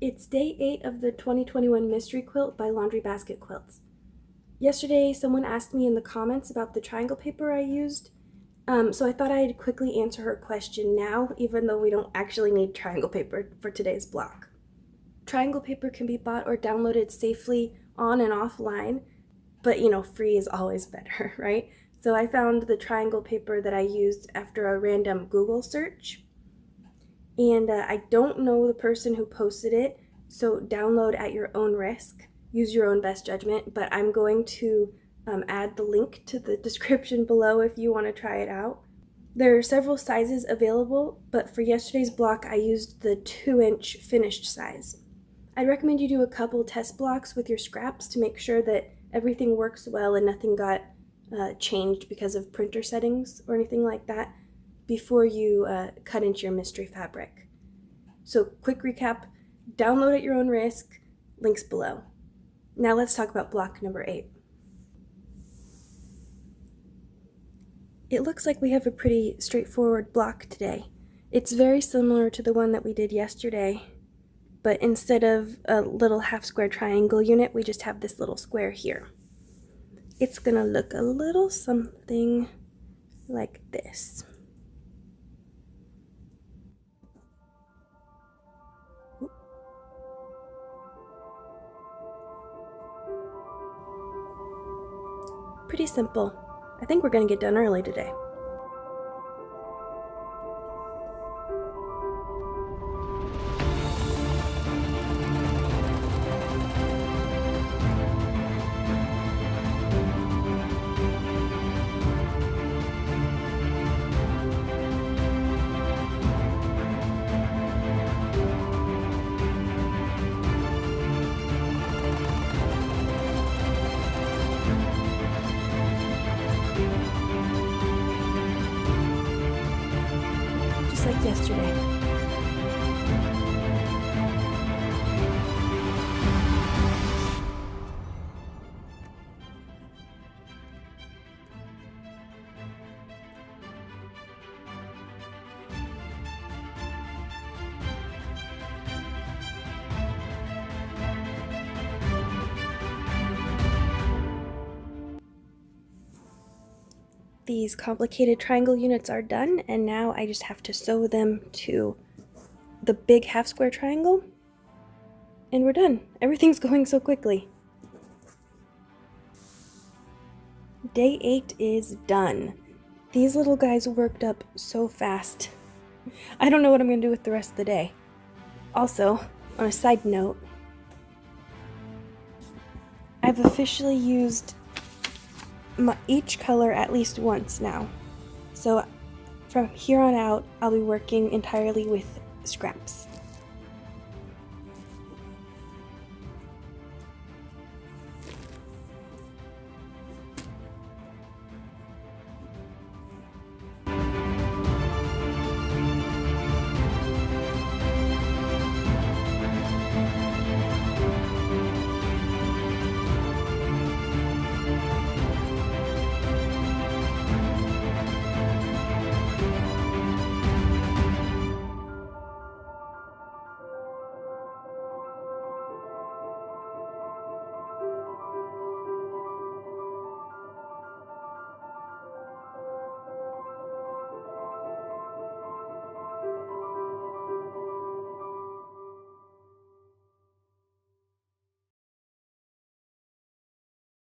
It's day 8 of the 2021 Mystery Quilt by Laundry Basket Quilts. Yesterday, someone asked me in the comments about the triangle paper I used, so I thought I'd quickly answer her question now, even though we don't actually need triangle paper for today's block. Triangle paper can be bought or downloaded safely on and offline, but free is always better, right? So I found the triangle paper that I used after a random Google search. And I don't know the person who posted it, so download at your own risk. Use your own best judgment, but I'm going to add the link to the description below if you want to try it out. There are several sizes available, but for yesterday's block I used the 2-inch finished size. I'd recommend you do a couple test blocks with your scraps to make sure that everything works well and nothing got changed because of printer settings or anything like that before you cut into your mystery fabric. So quick recap, download at your own risk, links below. Now let's talk about block number 8. It looks like we have a pretty straightforward block today. It's very similar to the one that we did yesterday, but instead of a little half square triangle unit, we just have this little square here. It's gonna look a little something like this. Pretty simple. I think we're gonna get done early today. Just like yesterday. These complicated triangle units are done, and now I just have to sew them to the big half square triangle, and we're done. Everything's going so quickly. Day 8 is done. These little guys worked up so fast. I don't know what I'm gonna do with the rest of the day. Also, on a side note, I've officially used each color at least once now. So from here on out, I'll be working entirely with scraps.